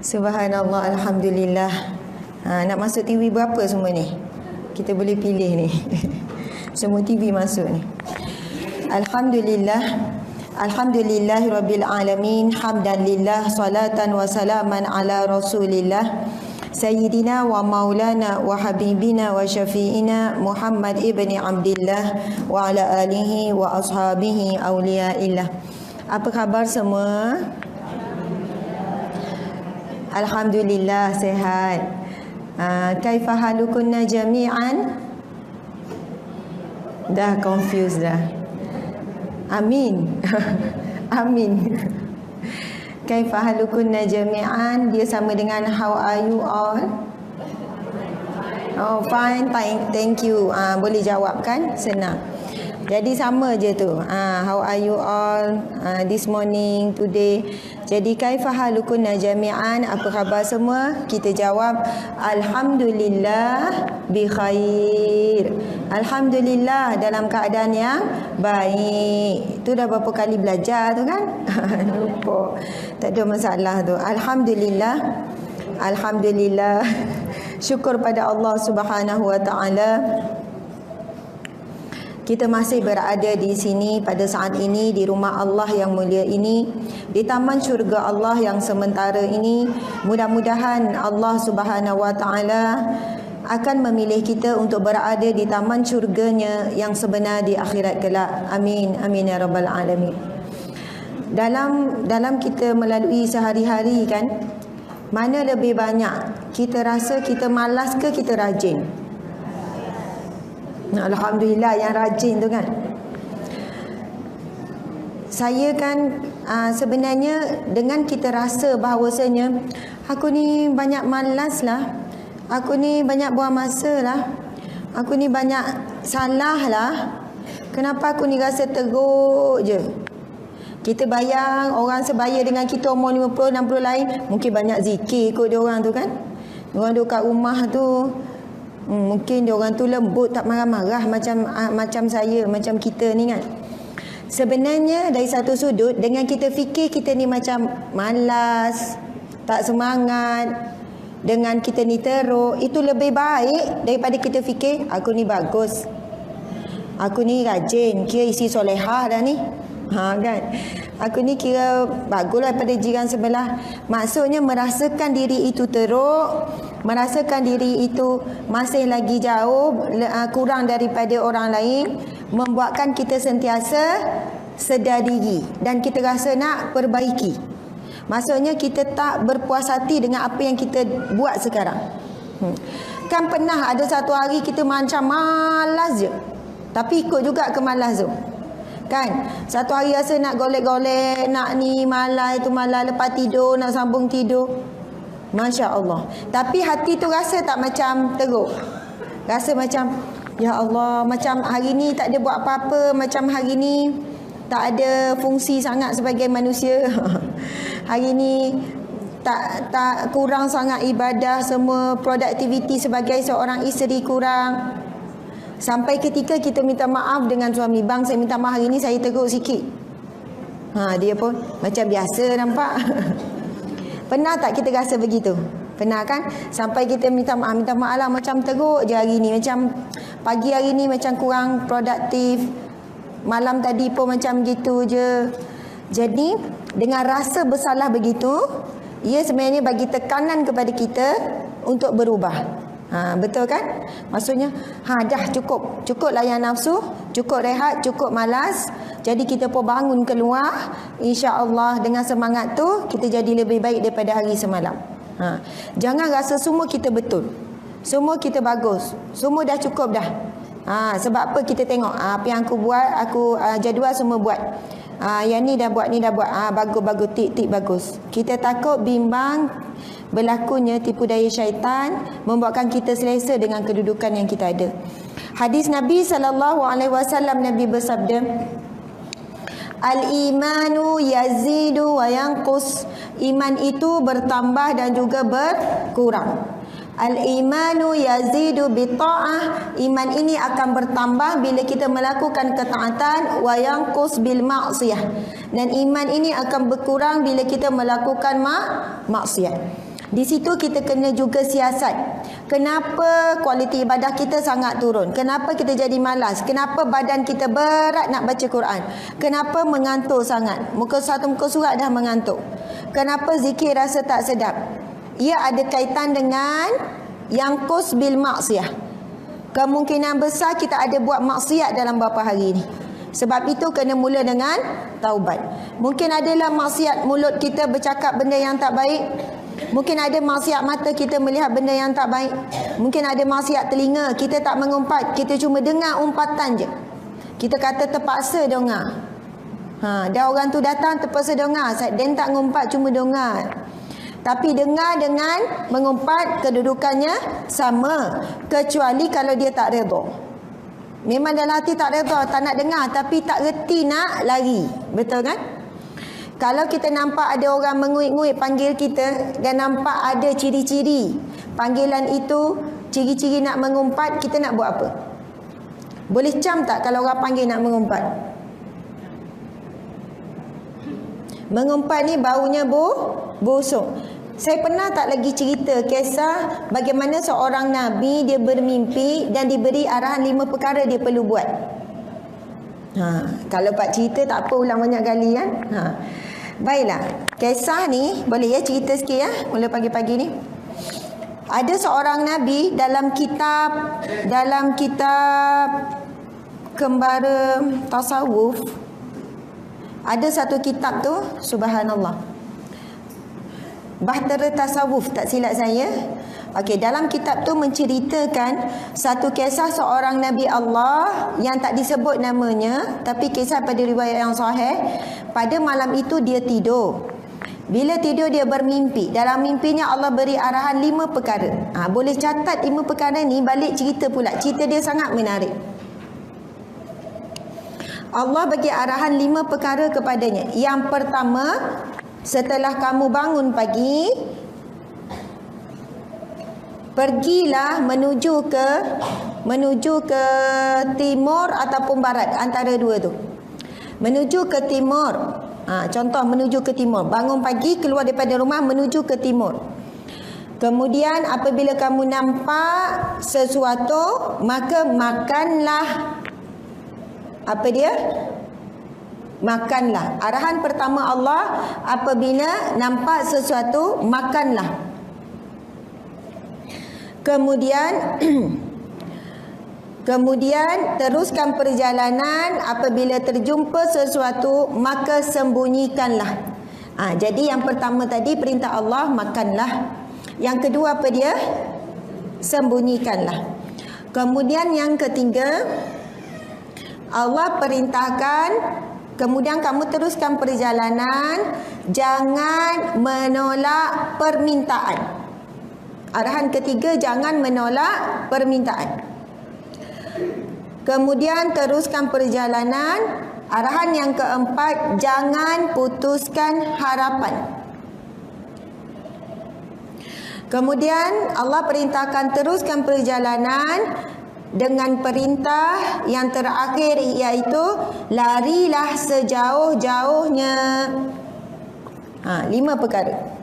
Subhanallah, Alhamdulillah. Nak masuk TV berapa semua ni? Kita boleh pilih ni. Semua TV masuk ni. Alhamdulillah. Alhamdulillahirabbil alamin. Hamdan lillah, salatan wa salaman ala Rasulillah. Sayyidina wa maulana wa habibina wa syafi'ina Muhammad ibni Abdillah wa ala alihi wa ashabihi awliyaillah. Apa khabar semua? Alhamdulillah sehat. Kaifa halukunna jami'an? Dah confused dah. Amin. Amin. Kaifa halukunna jami'an? Dia sama dengan how are you all? Oh, fine. Thank you. Boleh jawab kan? Senang. Jadi sama je tu. How are you all this morning, today? Jadi kaifa halukunna jami'an? Apa khabar semua? Kita jawab alhamdulillah bi khair. Alhamdulillah dalam keadaan yang baik. Tu dah berapa kali belajar tu kan? Lupa. Tak ada masalah tu. Alhamdulillah. Alhamdulillah. Syukur pada Allah Subhanahu wa taala. Kita masih berada di sini pada saat ini di rumah Allah yang mulia ini, di taman syurga Allah yang sementara ini. Mudah-mudahan Allah Subhanahu wa taala akan memilih kita untuk berada di taman syurganya yang sebenar di akhirat kelak. Amin amin ya rabbal alamin. Dalam kita melalui sehari-hari kan, mana lebih banyak kita rasa kita malas ke kita rajin? Alhamdulillah yang rajin tu kan. Saya kan sebenarnya dengan kita rasa bahawasanya aku ni banyak malas lah, aku ni banyak buang masa lah, aku ni banyak salah lah, kenapa aku ni rasa teruk je. Kita bayang orang sebaya dengan kita umur 50, 60 lain, mungkin banyak zikir kot dia orang tu kan. Orang duduk kat rumah tu, mungkin dia orang tu lembut, tak marah-marah macam saya, macam kita ni kan. Sebenarnya dari satu sudut, dengan kita fikir kita ni macam malas, tak semangat, dengan kita ni teruk, itu lebih baik daripada kita fikir aku ni bagus, aku ni rajin, kira isi solehah dah ni. Kan, aku ni kira baguslah daripada jiran sebelah. Maksudnya merasakan diri itu teruk, merasakan diri itu masih lagi jauh, kurang daripada orang lain, membuatkan kita sentiasa sedar diri dan kita rasa nak perbaiki. Maksudnya kita tak berpuas hati dengan apa yang kita buat sekarang. Kan pernah ada satu hari kita macam malas je, tapi ikut juga ke malas tu. Kan, satu hari rasa nak golek-golek, nak ni malas, tu malas, lepas tidur nak sambung tidur. Masya Allah. Tapi hati tu rasa tak macam teruk. Rasa macam ya Allah, macam hari ni tak ada buat apa-apa, macam hari ni tak ada fungsi sangat sebagai manusia. Hari ni tak kurang sangat ibadah, semua produktiviti sebagai seorang isteri kurang. Sampai ketika kita minta maaf dengan suami, bang saya minta maaf hari ni saya teruk sikit. Dia pun macam biasa nampak. Pernah tak kita rasa begitu? Pernah kan? Sampai kita minta maaf lah, macam teruk je hari ni, macam pagi hari ni macam kurang produktif, malam tadi pun macam gitu je. Jadi dengan rasa bersalah begitu, ia sebenarnya bagi tekanan kepada kita untuk berubah. Betul kan? Maksudnya dah cukup layan nafsu, cukup rehat, cukup malas. Jadi kita pun bangun keluar, insya-Allah dengan semangat tu kita jadi lebih baik daripada hari semalam. Jangan rasa semua kita betul, semua kita bagus, semua dah cukup dah. Sebab apa kita tengok apa yang aku buat, aku jadual semua buat. Yang ni dah buat, bagus, tik bagus. Kita takut bimbang berlakunya tipu daya syaitan, membuatkan kita selesa dengan kedudukan yang kita ada. Hadis Nabi SAW, Nabi bersabda, al-imanu yazidu wa yanqus. Iman itu bertambah dan juga berkurang. Al-imanu yazidu bita'ah. Iman ini akan bertambah bila kita melakukan ketaatan, wa yanqus bil ma'siyah. Dan iman ini akan berkurang bila kita melakukan maksiat. Di situ kita kena juga siasat. Kenapa kualiti ibadah kita sangat turun? Kenapa kita jadi malas? Kenapa badan kita berat nak baca Quran? Kenapa mengantuk sangat? Muka satu muka surat dah mengantuk. Kenapa zikir rasa tak sedap? Ia ada kaitan dengan yang kus bil maksiyah. Kemungkinan besar kita ada buat maksiat dalam beberapa hari ni. Sebab itu kena mula dengan taubat. Mungkin adalah maksiat mulut kita bercakap benda yang tak baik. Mungkin ada maksiat mata kita melihat benda yang tak baik. Mungkin ada maksiat telinga kita tak mengumpat, kita cuma dengar umpatan je. Kita kata terpaksa dengar. Dah orang tu datang terpaksa dengar, dan tak ngumpat cuma dengar. Tapi dengar dengan mengumpat kedudukannya sama, kecuali kalau dia tak redha. Memang dalam hati tak redha, tak nak dengar, tapi tak reti nak lari. Betul kan? Kalau kita nampak ada orang menguik-nguik panggil kita dan nampak ada ciri-ciri panggilan itu, ciri-ciri nak mengumpat, kita nak buat apa? Boleh cam tak kalau orang panggil nak mengumpat? Mengumpat ni baunya busuk. Saya pernah tak lagi cerita kisah bagaimana seorang Nabi dia bermimpi dan diberi arahan 5 perkara dia perlu buat. Kalau pak cerita tak apa ulang banyak kali kan. Baiklah, kisah ni boleh ya cerita sikit ya, mula pagi-pagi ni. Ada seorang Nabi dalam kitab Kembara Tasawuf. Ada satu kitab tu, subhanallah, Bahtera Tasawuf, tak silap saya. Okey, dalam kitab tu menceritakan satu kisah seorang Nabi Allah yang tak disebut namanya, tapi kisah pada riwayat yang sahih. Pada malam itu dia tidur. Bila tidur dia bermimpi. Dalam mimpinya Allah beri arahan 5 perkara. Boleh catat 5 perkara ni, balik cerita pula. Cerita dia sangat menarik. Allah bagi arahan 5 perkara kepadanya. Yang pertama, setelah kamu bangun pagi, pergilah menuju ke timur ataupun barat, antara dua tu. Menuju ke timur. Contoh menuju ke timur. Bangun pagi, keluar daripada rumah menuju ke timur. Kemudian apabila kamu nampak sesuatu, maka makanlah. Apa dia? Makanlah. Arahan pertama Allah, apabila nampak sesuatu, makanlah. Kemudian teruskan perjalanan. Apabila terjumpa sesuatu, maka sembunyikanlah. Jadi yang pertama tadi perintah Allah, makanlah. Yang kedua apa dia? Sembunyikanlah. Kemudian yang ketiga, Allah perintahkan, kemudian kamu teruskan perjalanan, jangan menolak permintaan. Arahan ketiga, jangan menolak permintaan. Kemudian teruskan perjalanan. Arahan yang keempat, jangan putuskan harapan. Kemudian Allah perintahkan teruskan perjalanan dengan perintah yang terakhir, iaitu larilah sejauh-jauhnya. 5 perkara.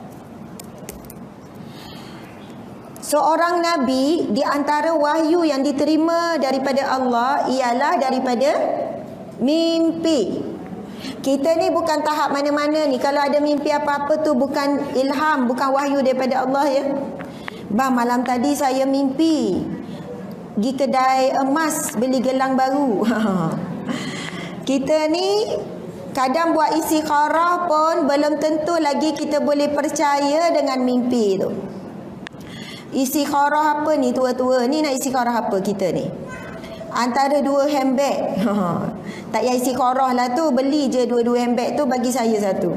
Seorang Nabi, di antara wahyu yang diterima daripada Allah ialah daripada mimpi. Kita ni bukan tahap mana-mana ni. Kalau ada mimpi apa-apa tu bukan ilham, bukan wahyu daripada Allah ya. Bang, malam tadi saya mimpi pergi kedai emas beli gelang baru. Kita ni kadang buat istikharah pun belum tentu lagi kita boleh percaya dengan mimpi tu. Istikharah apa ni tua-tua ni, nak istikharah apa kita ni? Antara 2 handbag. Tak payah istikharah lah tu, beli je 2 handbag tu, bagi saya satu.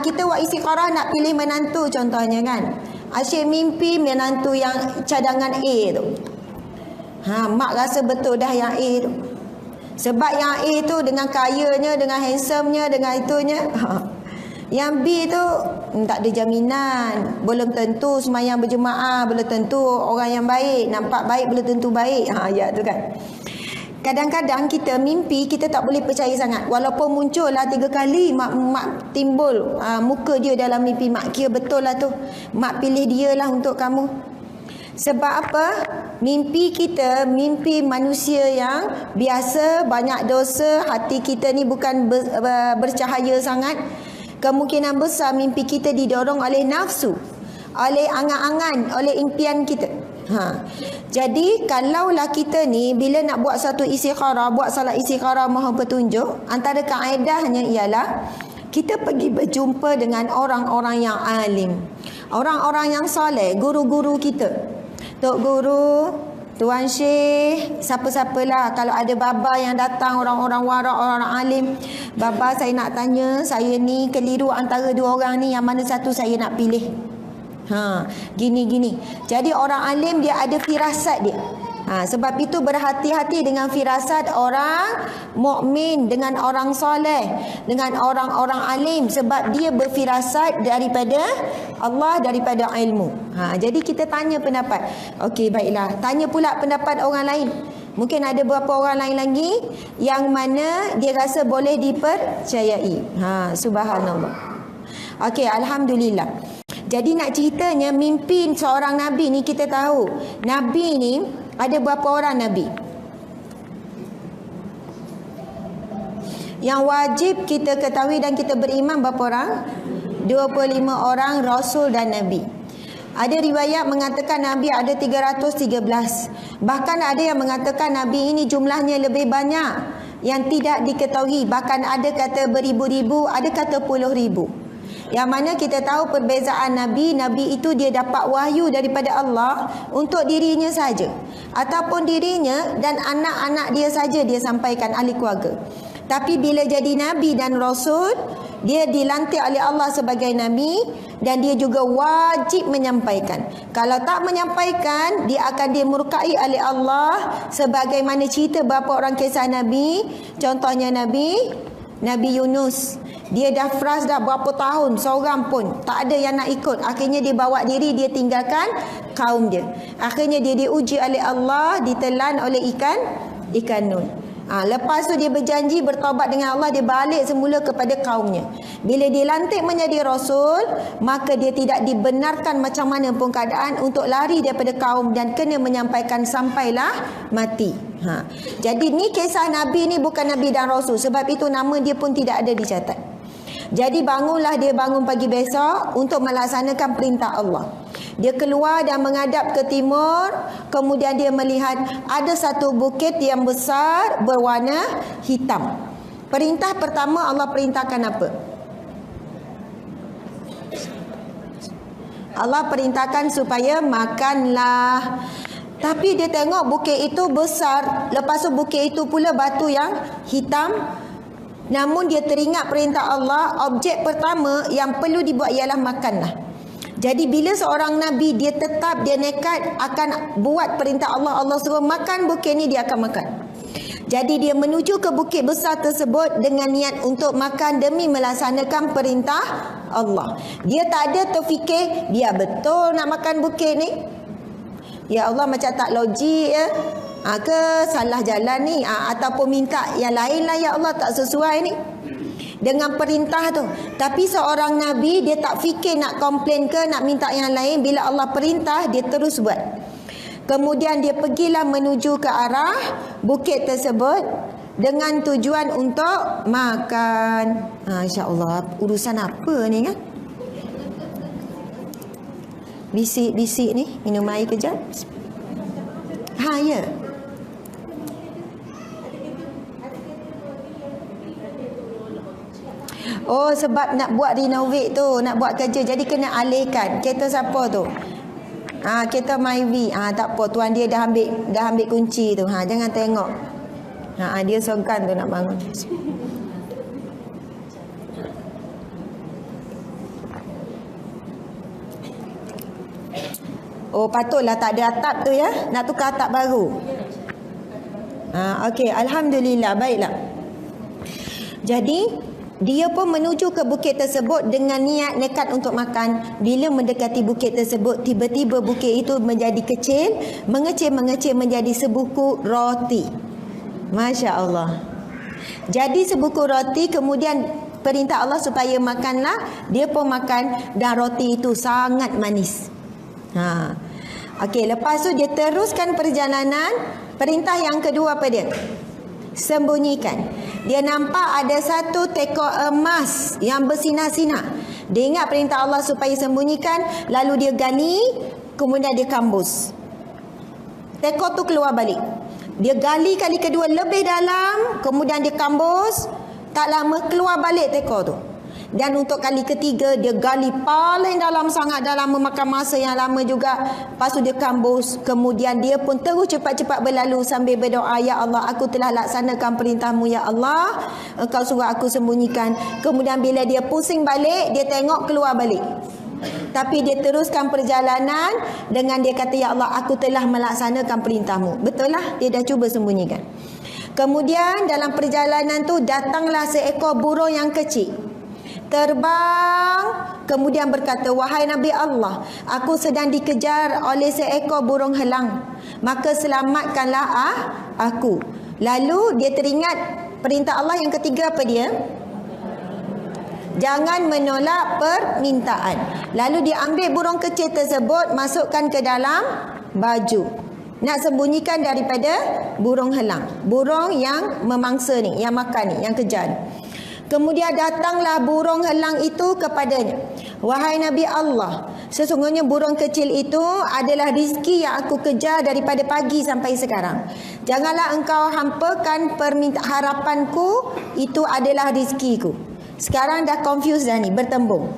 Kita buat istikharah nak pilih menantu contohnya kan. Asyik mimpi menantu yang cadangan A tu. Mak rasa betul dah yang A tu. Sebab yang A tu dengan kayanya, dengan handsome-nya, dengan itunya. Yang B tu tak ada jaminan. Belum tentu sembahyang berjemaah, belum tentu orang yang baik, nampak baik belum tentu baik. Ayat tu kan. Kadang-kadang kita mimpi kita tak boleh percaya sangat. Walaupun muncul lah 3 kali mak timbul muka dia dalam mimpi, mak kira betul lah tu. Mak pilih dia lah untuk kamu. Sebab apa? Mimpi kita, mimpi manusia yang biasa, banyak dosa, hati kita ni bukan bercahaya sangat. Kemungkinan besar mimpi kita didorong oleh nafsu, oleh angan-angan, oleh impian kita. Jadi kalaulah kita ni bila nak buat satu istikharah, buat salat istikharah mohon petunjuk, antara kaedahnya ialah kita pergi berjumpa dengan orang-orang yang alim, orang-orang yang soleh, guru-guru kita, tok guru, tuan syekh, siapa-siapalah. Kalau ada baba yang datang, orang-orang warak, orang-orang alim, baba saya nak tanya, saya ni keliru antara 2 orang ni, yang mana satu saya nak pilih. Gini-gini. Jadi orang alim dia ada firasat dia. Sebab itu berhati-hati dengan firasat orang mukmin, dengan orang soleh, dengan orang-orang alim, sebab dia berfirasat daripada Allah, daripada ilmu. Jadi kita tanya pendapat. Okey, baiklah. Tanya pula pendapat orang lain. Mungkin ada beberapa orang lain lagi yang mana dia rasa boleh dipercayai. Subhanallah. Okey, alhamdulillah. Jadi nak ceritanya mimpi seorang Nabi ni, kita tahu Nabi ni ada berapa orang Nabi? Yang wajib kita ketahui dan kita beriman berapa orang? 25 orang Rasul dan Nabi. Ada riwayat mengatakan Nabi ada 313. Bahkan ada yang mengatakan Nabi ini jumlahnya lebih banyak yang tidak diketahui. Bahkan ada kata beribu-ribu, ada kata puluh ribu. Yang mana kita tahu perbezaan Nabi itu dia dapat wahyu daripada Allah untuk dirinya saja, ataupun dirinya dan anak-anak dia saja dia sampaikan, ahli keluarga. Tapi bila jadi Nabi dan Rasul, dia dilantik oleh Allah sebagai Nabi dan dia juga wajib menyampaikan. Kalau tak menyampaikan, dia akan dimurkai oleh Allah, sebagaimana cerita beberapa orang kisah Nabi. Contohnya Nabi Yunus. Dia dah fras dah berapa tahun, seorang pun tak ada yang nak ikut. Akhirnya dia bawa diri, dia tinggalkan kaum dia. Akhirnya dia diuji oleh Allah, ditelan oleh ikan Nun. Lepas tu dia berjanji bertaubat dengan Allah, dia balik semula kepada kaumnya. Bila dilantik menjadi Rasul, maka dia tidak dibenarkan macam mana pun keadaan untuk lari daripada kaum dan kena menyampaikan sampailah mati. Jadi ni kisah Nabi ni bukan Nabi dan Rasul. Sebab itu nama dia pun tidak ada dicatat. Jadi bangunlah dia, bangun pagi besok untuk melaksanakan perintah Allah. Dia keluar dan menghadap ke timur. Kemudian dia melihat ada satu bukit yang besar berwarna hitam. Perintah pertama Allah perintahkan apa? Allah perintahkan supaya makanlah. Tapi dia tengok bukit itu besar. Lepas tu bukit itu pula batu yang hitam. Namun dia teringat perintah Allah. Objek pertama yang perlu dibuat ialah makanlah. Jadi bila seorang Nabi dia tetap, dia nekat akan buat perintah Allah, Allah suruh makan bukit ni, dia akan makan. Jadi dia menuju ke bukit besar tersebut dengan niat untuk makan demi melaksanakan perintah Allah. Dia tak ada terfikir biar betul nak makan bukit ni. Ya Allah, macam tak logik ya. Ke salah jalan ni, ataupun minta yang lain lah, ya Allah tak sesuai ni dengan perintah tu. Tapi seorang Nabi dia tak fikir nak komplain ke nak minta yang lain. Bila Allah perintah, dia terus buat. Kemudian dia pergilah menuju ke arah bukit tersebut dengan tujuan untuk makan. InsyaAllah, urusan apa ni kan? Bisik-bisik ni, minum air kejap. Ya. Oh, sebab nak buat renovate tu, nak buat kerja, jadi kena alihkan. Kereta siapa tu? Kereta Myvi. Tak apa, tuan dia dah ambil kunci tu. Jangan tengok. Dia sogan tu nak bangun. Oh, patutlah tak ada atap tu ya. Nak tukar atap baru. Okey, alhamdulillah, baiklah. Jadi dia pun menuju ke bukit tersebut dengan niat nekat untuk makan. Bila mendekati bukit tersebut, tiba-tiba bukit itu menjadi kecil, mengecil menjadi sebuku roti. Masya Allah. Jadi sebungkus roti, kemudian perintah Allah supaya makanlah, dia pun makan dan roti itu sangat manis. Okey, lepas tu dia teruskan perjalanan. Perintah yang kedua apa dia? Sembunyikan. Dia nampak ada satu tekor emas yang bersinar-sinar. Dia ingat perintah Allah supaya sembunyikan, lalu dia gali, kemudian dia kambus. Tekor tu keluar balik. Dia gali kali kedua lebih dalam, kemudian dia kambus. Tak lama keluar balik tekor tu. Dan untuk kali ketiga dia gali paling dalam, sangat dalam, memakan masa yang lama juga. Lepas tu dia kambus. Kemudian dia pun terus cepat-cepat berlalu sambil berdoa, ya Allah, aku telah laksanakan perintahmu ya Allah. Engkau suruh aku sembunyikan. Kemudian bila dia pusing balik, dia tengok keluar balik. Tapi dia teruskan perjalanan dengan dia kata, ya Allah, aku telah melaksanakan perintahmu. Betul lah, dia dah cuba sembunyikan. Kemudian dalam perjalanan tu datanglah seekor burung yang kecil. Terbang, kemudian berkata, wahai Nabi Allah, aku sedang dikejar oleh seekor burung helang. Maka selamatkanlah aku. Lalu dia teringat perintah Allah yang ketiga apa dia? Jangan menolak permintaan. Lalu dia ambil burung kecil tersebut, masukkan ke dalam baju. Nak sembunyikan daripada burung helang. Burung yang memangsa ni, yang makan ni, yang kejar ni. Kemudian datanglah burung helang itu kepadanya. Wahai Nabi Allah, sesungguhnya burung kecil itu adalah rizki yang aku kejar daripada pagi sampai sekarang. Janganlah engkau hampakan harapanku, itu adalah rizkiku. Sekarang dah confused dah ni, bertembung.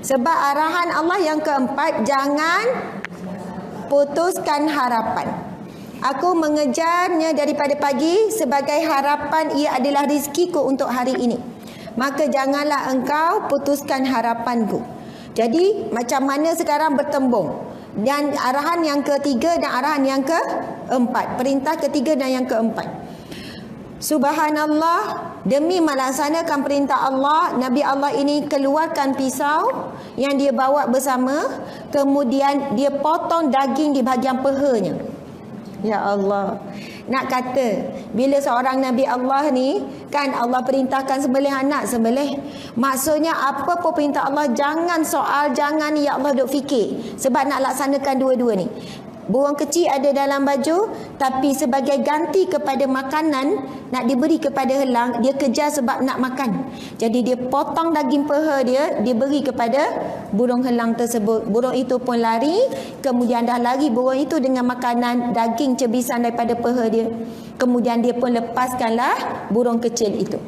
Sebab arahan Allah yang keempat, jangan putuskan harapan. Aku mengejarnya daripada pagi sebagai harapan ia adalah rizkiku untuk hari ini. Maka janganlah engkau putuskan harapanku. Jadi macam mana sekarang bertembung. Dan arahan yang ketiga dan arahan yang keempat. Perintah ketiga dan yang keempat. Subhanallah, demi melaksanakan perintah Allah, Nabi Allah ini keluarkan pisau yang dia bawa bersama, kemudian dia potong daging di bahagian pahanya. Ya Allah, nak kata bila seorang Nabi Allah ni, kan Allah perintahkan sembelih anak, sembelih. Maksudnya apa pun perintah Allah, jangan soal, jangan ya Allah duk fikir, sebab nak laksanakan dua-dua ni. Burung kecil ada dalam baju, tapi sebagai ganti kepada makanan nak diberi kepada helang, dia kejar sebab nak makan. Jadi dia potong daging paha dia, dia beri kepada burung helang tersebut. Burung itu pun lari, kemudian dah lari burung itu dengan makanan daging cebisan daripada paha dia. Kemudian dia pun lepaskanlah burung kecil itu.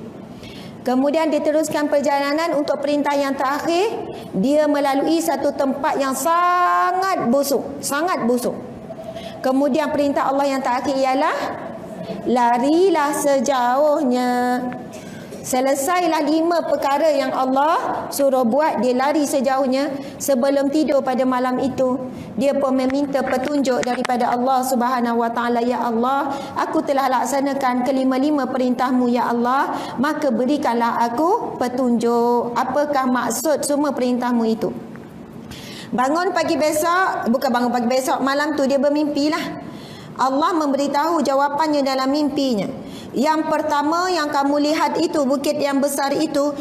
Kemudian dia teruskan perjalanan untuk perintah yang terakhir. Dia melalui satu tempat yang sangat busuk, sangat busuk. Kemudian perintah Allah yang terakhir ialah larilah sejauhnya. Selesailah 5 perkara yang Allah suruh buat, dia lari sejauhnya. Sebelum tidur pada malam itu, dia pun meminta petunjuk daripada Allah Subhanahu wa taala. Ya Allah, aku telah laksanakan kelima-lima perintahmu ya Allah, maka berikanlah aku petunjuk. Apakah maksud semua perintahmu itu? Bangun pagi besok, bukan bangun pagi besok, malam tu dia bermimpilah. Allah memberitahu jawapannya dalam mimpinya. Yang pertama yang kamu lihat itu, bukit yang besar itu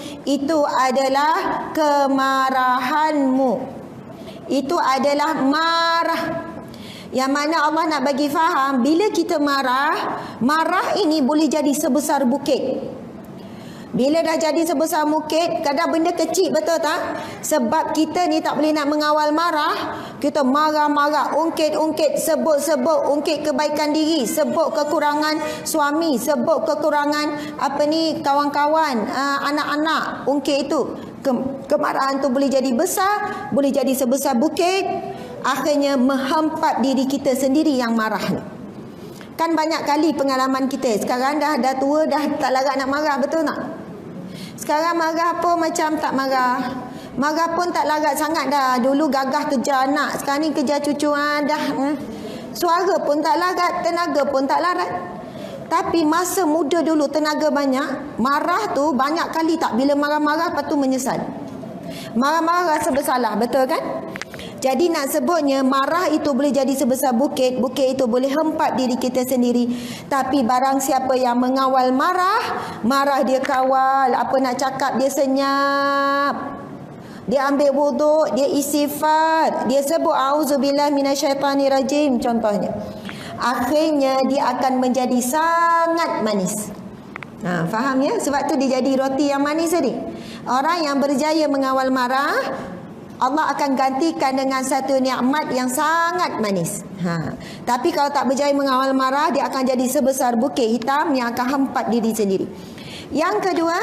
adalah kemarahanmu. Itu adalah marah. Yang mana Allah nak bagi faham, bila kita marah ini boleh jadi sebesar bukit. Bila dah jadi sebesar bukit, kadang benda kecil, betul tak? Sebab kita ni tak boleh nak mengawal marah. Kita marah-marah, ungkit-ungkit, sebut-sebut, ungkit kebaikan diri, sebut kekurangan suami, sebut kekurangan kawan-kawan, anak-anak, ungkit itu. Kemarahan tu boleh jadi besar, boleh jadi sebesar bukit. Akhirnya menghampat diri kita sendiri yang marah ni. Kan banyak kali pengalaman kita. Sekarang dah tua, dah tak larat nak marah, betul tak? Sekarang marah pun macam tak marah. Marah pun tak larat sangat dah. Dulu gagah kejar anak, sekarang ni kejar cucu dah. Suara pun tak larat, tenaga pun tak larat. Tapi masa muda dulu tenaga banyak, marah tu banyak kali tak, bila marah-marah lepas tu menyesal. Marah-marah rasa bersalah, betul kan? Jadi nak sebutnya marah itu boleh jadi sebesar bukit, bukit itu boleh hempat diri kita sendiri. Tapi barang siapa yang mengawal marah dia kawal, apa nak cakap dia senyap. Dia ambil wuduk, dia istighfar, dia sebut auzubillahi minasyaitanirrajim contohnya. Akhirnya dia akan menjadi sangat manis. Faham ya? Sebab tu dia jadi roti yang manis tadi. Orang yang berjaya mengawal marah, Allah akan gantikan dengan satu nikmat yang sangat manis. Tapi kalau tak berjaya mengawal marah, dia akan jadi sebesar bukit hitam yang akan hempat diri sendiri. Yang kedua,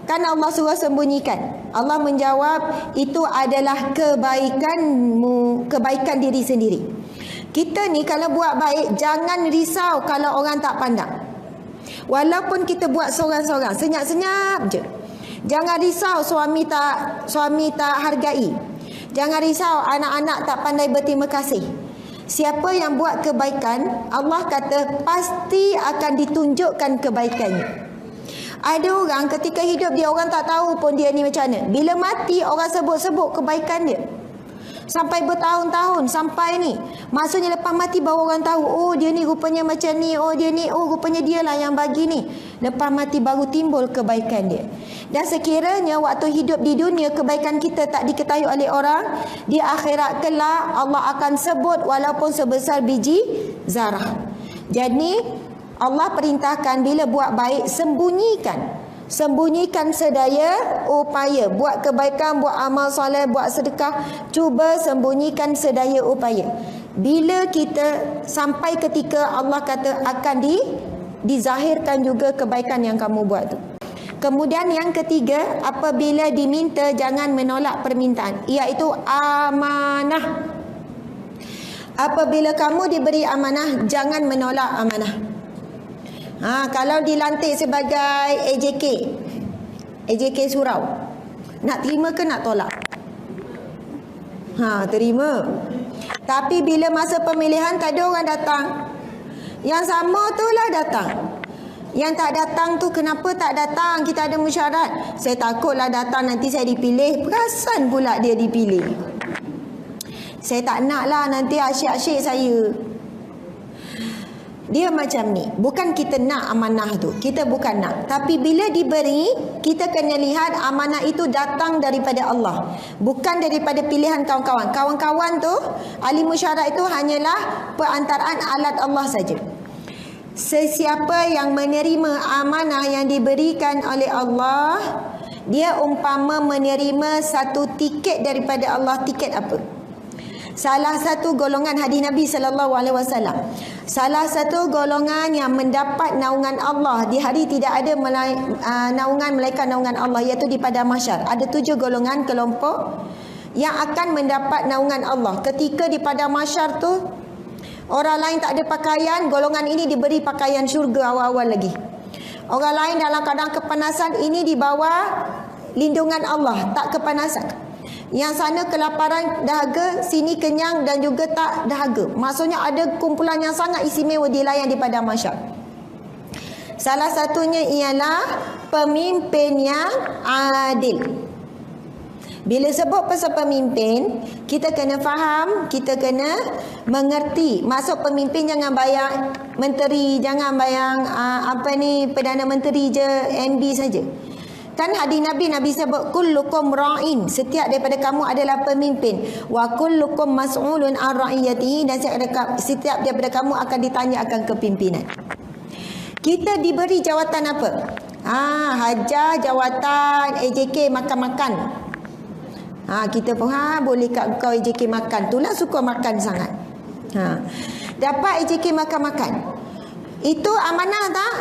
kan Allah suruh sembunyikan. Allah menjawab, itu adalah kebaikanmu, kebaikan diri sendiri. Kita ni kalau buat baik, jangan risau kalau orang tak pandang. Walaupun kita buat seorang-seorang, senyap-senyap je. Jangan risau suami tak hargai. Jangan risau anak-anak tak pandai berterima kasih. Siapa yang buat kebaikan, Allah kata pasti akan ditunjukkan kebaikannya. Ada orang ketika hidup dia, orang tak tahu pun dia ni macam mana. Bila mati, orang sebut-sebut kebaikan dia. Sampai bertahun-tahun, sampai ni. Maksudnya lepas mati baru orang tahu, oh dia ni rupanya macam ni, oh dia ni, oh rupanya dia lah yang bagi ni. Lepas mati baru timbul kebaikan dia. Dan sekiranya waktu hidup di dunia kebaikan kita tak diketahui oleh orang, di akhirat kelak Allah akan sebut walaupun sebesar biji zarah. Jadi Allah perintahkan bila buat baik, sembunyikan sedaya upaya. Buat kebaikan, buat amal soleh, buat sedekah, cuba sembunyikan sedaya upaya. Bila kita sampai ketika Allah kata akan dizahirkan juga kebaikan yang kamu buat tu. Kemudian yang ketiga, apabila diminta jangan menolak permintaan, iaitu amanah. Apabila kamu diberi amanah, jangan menolak amanah. Kalau dilantik sebagai AJK surau, nak terima ke nak tolak? Terima. Tapi bila masa pemilihan tak ada orang datang, yang sama tu lah datang. Yang tak datang tu kenapa tak datang? Kita ada mesyuarat. Saya takutlah datang nanti saya dipilih. Perasan pula dia dipilih. Saya tak nak lah nanti asyik-asyik saya. Dia macam ni. Bukan kita nak amanah tu. Kita bukan nak. Tapi bila diberi, kita kena lihat amanah itu datang daripada Allah. Bukan daripada pilihan kawan-kawan. Kawan-kawan tu, ahli mesyuarat itu hanyalah perantaraan alat Allah saja. Sesiapa yang menerima amanah yang diberikan oleh Allah, dia umpama menerima satu tiket daripada Allah. Tiket apa? Salah satu golongan hadis Nabi SAW. Salah satu golongan yang mendapat naungan Allah di hari tidak ada naungan melainkan naungan Allah, iaitu di padang mahsyar. Ada 7 golongan kelompok yang akan mendapat naungan Allah. Ketika di padang mahsyar tu, orang lain tak ada pakaian, golongan ini diberi pakaian syurga awal-awal lagi. Orang lain dalam keadaan kepanasan, ini di bawah lindungan Allah, tak kepanasan. Yang sana kelaparan, dahaga, sini kenyang dan juga tak dahaga. Maksudnya ada kumpulan yang sangat istimewa dilayan di padang mahsyar. Salah satunya ialah pemimpin yang adil. Bila sebut pasal pemimpin, kita kena faham, kita kena mengerti. Maksud pemimpin jangan bayang menteri, jangan bayang Perdana Menteri je, MB saja. Kan hadis Nabi sebut kullukum ra'in, setiap daripada kamu adalah pemimpin, wa kullukum mas'ulun an ra'iyatihi, dan setiap daripada kamu akan ditanya akan kepimpinan. Kita diberi jawatan apa? Hajar, jawatan AJK makan-makan. Kita pun boleh kat kau AJK makan, itulah suka makan sangat. Dapat AJK makan-makan. Itu amanah tak?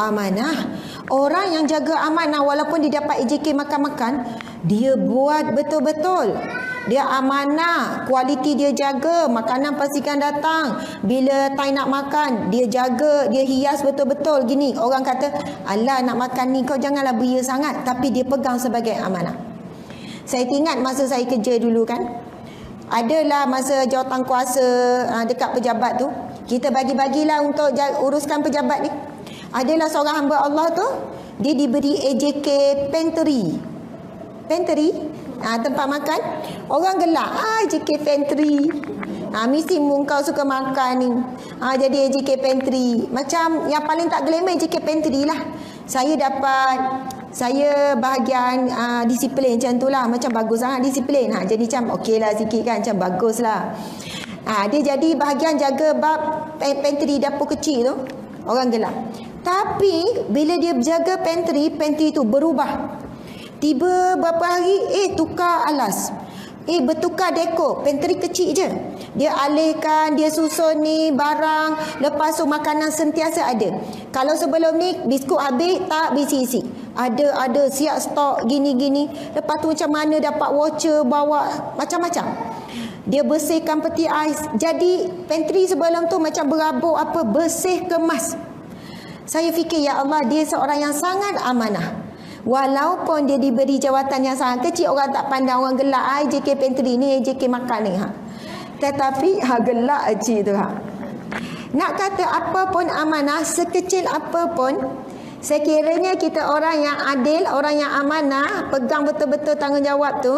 Amanah. Orang yang jaga amanah walaupun dia dapat AJK makan-makan, dia buat betul-betul. Dia amanah, kualiti dia jaga, makanan pastikan datang. Bila time nak makan, dia jaga, dia hias betul-betul gini. Orang kata, alah nak makan ni kau janganlah beria sangat, tapi dia pegang sebagai amanah. Saya ingat masa saya kerja dulu kan, adalah masa jawatan kuasa dekat pejabat tu, kita bagi-bagilah untuk uruskan pejabat ni. Adalah seorang hamba Allah tu, dia diberi AJK pantry. Pantry? tempat makan, orang gelak. JK Pantry. Mesti kau suka makan ni. Jadi JK Pantry. Macam yang paling tak glamour JK Pantry lah. Saya bahagian disiplin macam tu lah. Macam bagus sangat disiplin. Jadi macam okey lah sikit kan. Macam bagus lah. Dia jadi bahagian jaga bab pantry dapur kecil tu. Orang gelap. Tapi bila dia jaga pantry tu berubah. Tiba berapa hari, tukar alas. Bertukar dekor. Pantry kecil je. Dia alihkan, dia susun ni barang. Lepas tu makanan sentiasa ada. Kalau sebelum ni biskut habis, tak isi-isi. Ada siap stok gini-gini. Lepas tu macam mana dapat voucher, bawa macam-macam. Dia bersihkan peti ais. Jadi pantry sebelum tu macam berabuk bersih kemas. Saya fikir, ya Allah, dia seorang yang sangat amanah. Walaupun dia diberi jawatan yang sangat kecil, orang tak pandang, orang gelak, JK Pantry ni, JK makan ni. Tetapi gelak je tu. Nak kata apa pun amanah, sekecil apa pun, sekiranya kita orang yang adil, orang yang amanah, pegang betul-betul tanggungjawab tu,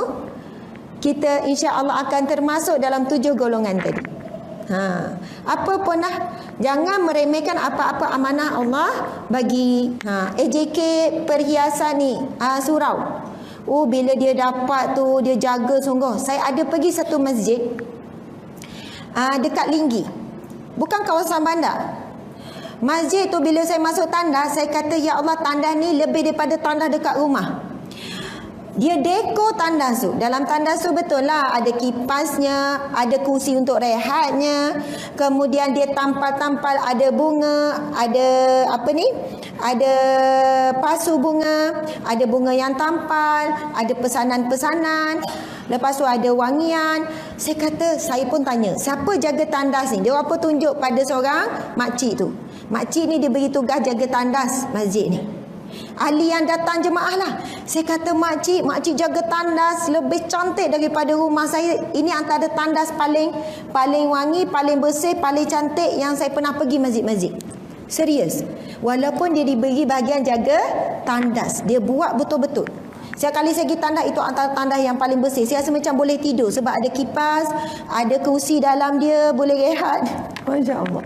kita insya-Allah akan termasuk dalam 7 golongan tadi. Apa pun lah, jangan meremehkan apa-apa amanah Allah bagi. AJK perhiasan ni, surau. Bila dia dapat tu, dia jaga sungguh. Saya ada pergi satu masjid dekat Linggi, bukan kawasan bandar. Masjid tu bila saya masuk tandas, saya kata, ya Allah, tandas ni lebih daripada tandas dekat rumah. Dia dekor tandas tu. Dalam tandas tu betul lah ada kipasnya, ada kursi untuk rehatnya. Kemudian dia tampal-tampal ada bunga, ada ada pasu bunga, ada bunga yang tampal, ada pesanan-pesanan. Lepas tu ada wangian. Saya pun tanya, siapa jaga tandas ni? Dia apa tunjuk pada seorang makcik tu. Makcik ni dia beri tugas jaga tandas masjid ni. Ahli yang datang jemaah lah. Saya kata, makcik jaga tandas lebih cantik daripada rumah saya. Ini antara tandas paling wangi, paling bersih, paling cantik yang saya pernah pergi masjid-masjid. Serius. Walaupun dia diberi bahagian jaga tandas, dia buat betul-betul. Setiap kali saya pergi tandas, itu antara tandas yang paling bersih. Saya rasa macam boleh tidur sebab ada kipas, ada kursi dalam dia, boleh rehat. Masya Allah.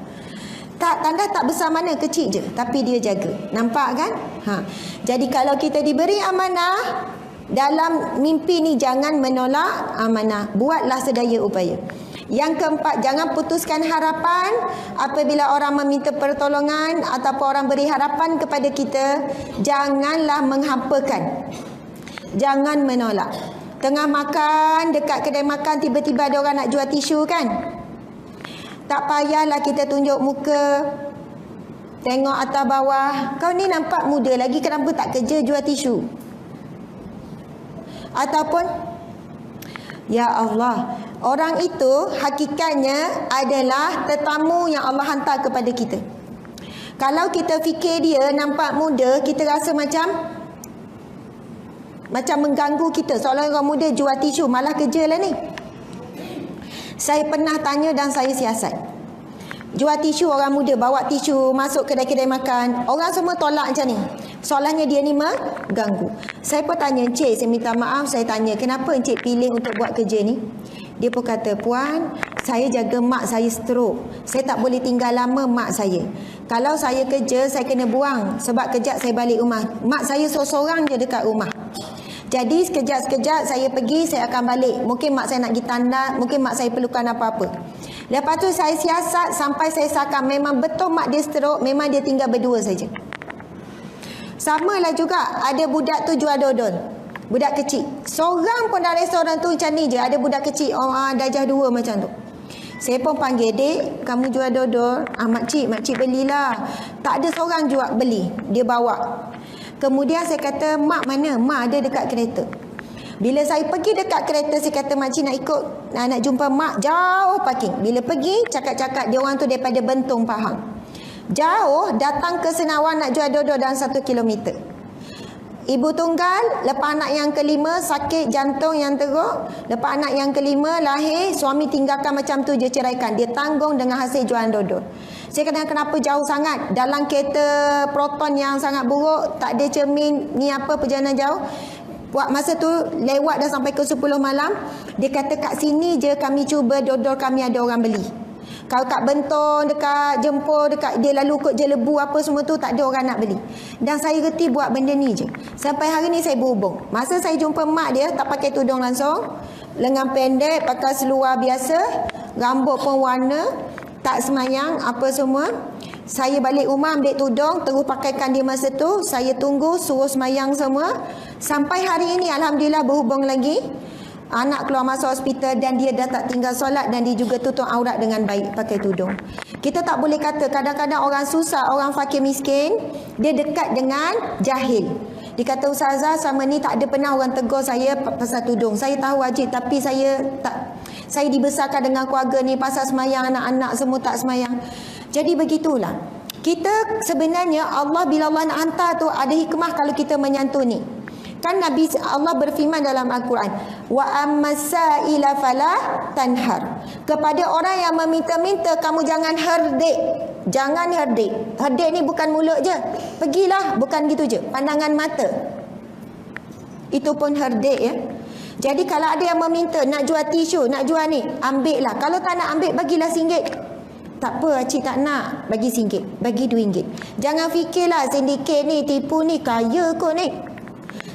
Tandas tak besar mana, kecil je, tapi dia jaga. Nampak kan? Jadi kalau kita diberi amanah, dalam mimpi ni jangan menolak amanah. Buatlah sedaya upaya. Yang keempat, jangan putuskan harapan apabila orang meminta pertolongan ataupun orang beri harapan kepada kita. Janganlah menghampakan. Jangan menolak. Tengah makan, dekat kedai makan, tiba-tiba ada orang nak jual tisu kan? Tak payahlah kita tunjuk muka, tengok atas bawah. Kau ni nampak muda lagi, kenapa tak kerja jual tisu? Ataupun, ya Allah, orang itu hakikatnya adalah tetamu yang Allah hantar kepada kita. Kalau kita fikir dia nampak muda, kita rasa macam mengganggu kita. Seolah orang muda jual tisu, malah kerja lah ni. Saya pernah tanya dan saya siasat. Jual tisu, orang muda bawa tisu masuk kedai-kedai makan. Orang semua tolak macam ni. Soalannya dia ni mengganggu. Saya pun tanya, Encik, saya minta maaf, saya tanya, kenapa Encik pilih untuk buat kerja ni? Dia pun kata, Puan, saya jaga mak saya stroke. Saya tak boleh tinggal lama mak saya. Kalau saya kerja, saya kena buang. Sebab kejap saya balik rumah. Mak saya seorang je dekat rumah. Jadi sekejap-sekejap saya pergi, saya akan balik. Mungkin mak saya nak pergi tandas, mungkin mak saya perlukan apa-apa. Lepas tu saya siasat sampai saya sakan memang betul mak dia stroke, memang dia tinggal berdua saja. Samalah juga, ada budak tu jual dodol. Budak kecil. Seorang pun dari restoran tu macam ni je, ada budak kecil, darjah 2 macam tu. Saya pun panggil, Dek, kamu jual dodol? Makcik belilah. Tak ada seorang jual beli, dia bawa. Kemudian saya kata, mak mana? Mak ada dekat kereta. Bila saya pergi dekat kereta, saya kata, makcik nak ikut, nak jumpa mak, jauh parking. Bila pergi, cakap-cakap dia orang tu daripada Bentong Pahang. Jauh, datang ke Senawan nak jual dodol dalam 1 kilometer. Ibu tunggal, lepas anak yang kelima, sakit jantung yang teruk. Lepas anak yang kelima, lahir, suami tinggalkan macam tu je, ceraikan. Dia tanggung dengan hasil jualan dodol. Saya kata, kenapa jauh sangat? Dalam kereta Proton yang sangat buruk, tak ada cermin, ni apa perjalanan jauh. Buat masa tu lewat dah sampai ke 10 malam. Dia kata kat sini je kami cuba dodol kami ada orang beli. Kalau kat Bentong, dekat Jempol, dekat dia lalu kot Jelebu apa semua tu tak ada orang nak beli. Dan saya reti buat benda ni je. Sampai hari ni saya berhubung. Masa saya jumpa mak dia tak pakai tudung langsung, lengan pendek, pakai seluar biasa, rambut pun warna, tak semayang apa semua. Saya balik rumah ambil tudung, terus pakaikan dia masa tu. Saya tunggu, suruh semayang semua. Sampai hari ini Alhamdulillah berhubung lagi. Anak keluar masuk hospital dan dia dah tak tinggal solat dan dia juga tutup aurat dengan baik pakai tudung. Kita tak boleh kata kadang-kadang orang susah, orang fakir miskin, dia dekat dengan jahil. Dia kata ustazah sama ni tak ada pernah orang tegur saya pasal tudung. Saya tahu wajib tapi saya dibesarkan dengan keluarga ni pasal semayang, anak-anak semua tak semayang. Jadi begitulah. Kita sebenarnya Allah bila Allah nak hantar tu ada hikmah kalau kita menyantuni. Kan Nabi Allah berfirman dalam Al-Quran, wa ammasaila fala tanhar. Kepada orang yang meminta-minta kamu jangan herdik. Jangan herdik. Herdik ni bukan mulut je. Pergilah, bukan gitu je. Pandangan mata. Itu pun herdik ya. Jadi kalau ada yang meminta nak jual tisu, nak jual ni, ambil lah. Kalau tak nak ambil, bagilah RM1. Tak apa, cik tak nak. Bagi RM1. Bagi RM2. Jangan fikirlah sindiket ni, tipu ni, kaya kot ni.